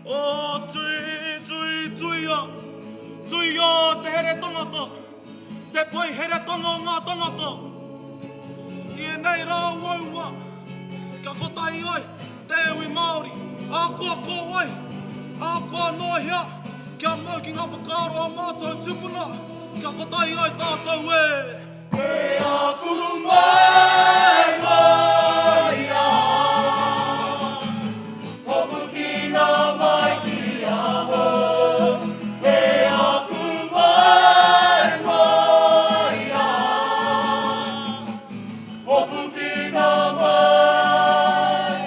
O tui o te here tangata, te Paihere tanga ngā tangata. I nei rā waua, kia kotai oi, te iwi Māori, a kua wai, a kua noa hea, kia mau ki ngā whakaaro a mātou tupuna, kia kotai oi tātou e. E aku mai mai a, hopu ki ngā mai ki a ho. E aku mai mai a, hopu ki ngā mai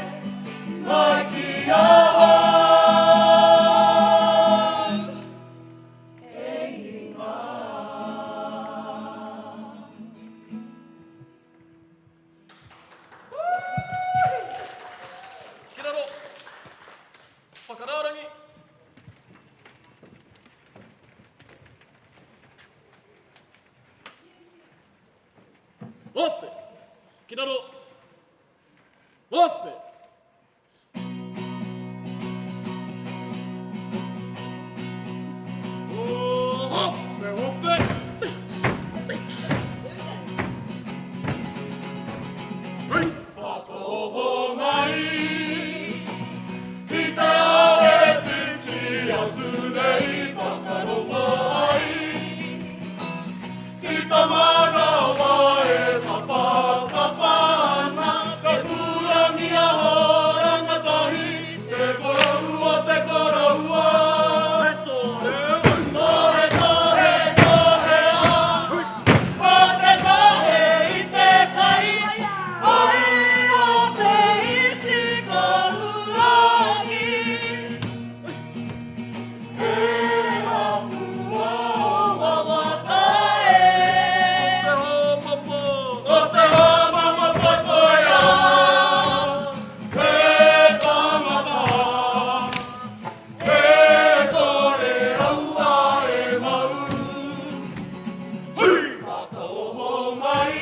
ki a ho. Ope, kiraro, ope. Ope, ope. Whakaoho mai, ki te awe whiti atu nei whakarongo ai, ki ta mana wae kapa ana, te purangi aho rangatahi, te korahua, te korahua. Tohe, tohe, tohe a, o te tohe i te kai, ai o te iti kohurangi. E apua o waiata e, o te hōmama poipoi a, e tangata, e kore raua e mau. Whakaoho mai,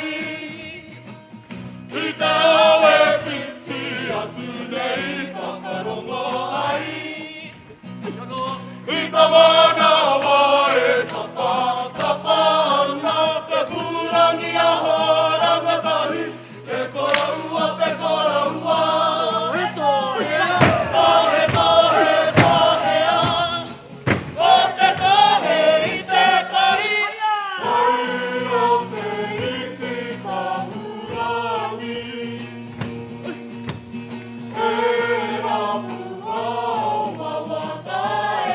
ki te awe whiti atu nei whakarongo ai, i ta mana wae kapa ana, te purangi aho rangatahi, te korahua, te korahua. Tohe, tohe, tohe a, o te tohe i te kai, ai o te iti kahurangi. E rapua o waiata e,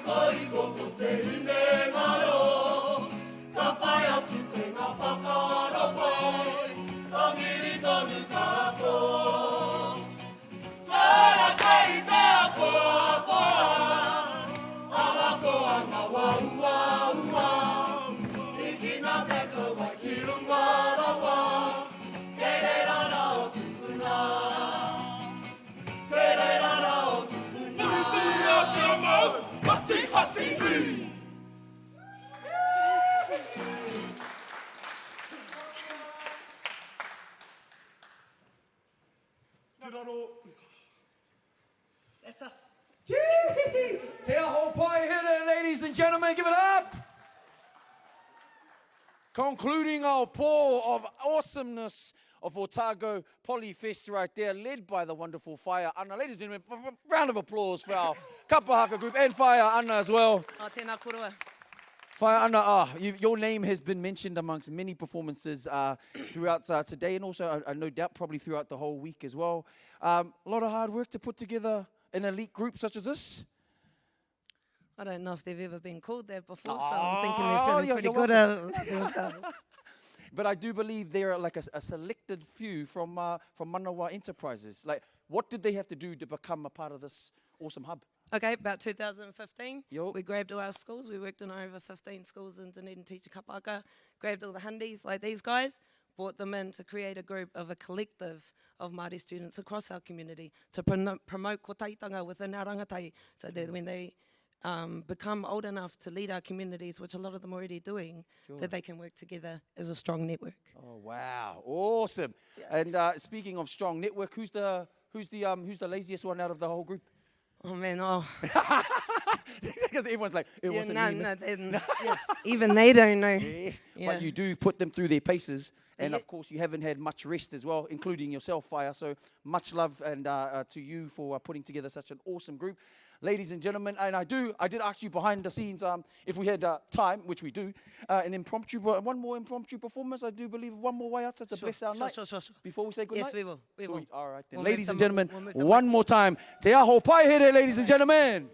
Koi gentlemen, give it up. Concluding our pour of awesomeness of Otago Polyfest right there, led by the wonderful Whaia Ana. Ladies and gentlemen, round of applause for our kapa haka group and Whaia Ana as well. Tēnā korua. Whaia Ana, your name has been mentioned amongst many performances throughout today, and also, no doubt, probably throughout the whole week as well. A lot of hard work to put together an elite group such as this. I don't know if they've ever been called that before, so I'm thinking they're feeling pretty good about themselves. But I do believe they're like a selected few from Manawa Enterprises. Like, what did they have to do to become a part of this awesome hub? Okay, about 2015, Yo. we grabbed all our schools. We worked in over 15 schools in Dunedin teaching kapa haka, grabbed all the hundies like these guys, brought them in to create a group of a collective of Māori students across our community to promote kotaitanga within our rangatai, so that when they become old enough to lead our communities, which a lot of them are already doing, that they can work together as a strong network. Oh wow, awesome! Yeah. And speaking of strong network, who's the laziest one out of the whole group? Oh man, Because everyone's like, it wasn't me. Even they don't know. Yeah. But you do put them through their paces. And of course, you haven't had much rest as well, including yourself, Whaia. So much love and to you for putting together such an awesome group. Ladies and gentlemen, and I did ask you behind the scenes if we had time, which we do, one more impromptu performance. I do believe one more waiata to bless our night. Sure. Before we say goodnight? Yes, we will. All right then. We'll ladies and gentlemen, we'll one more time. Te aho Paihere, ladies and gentlemen.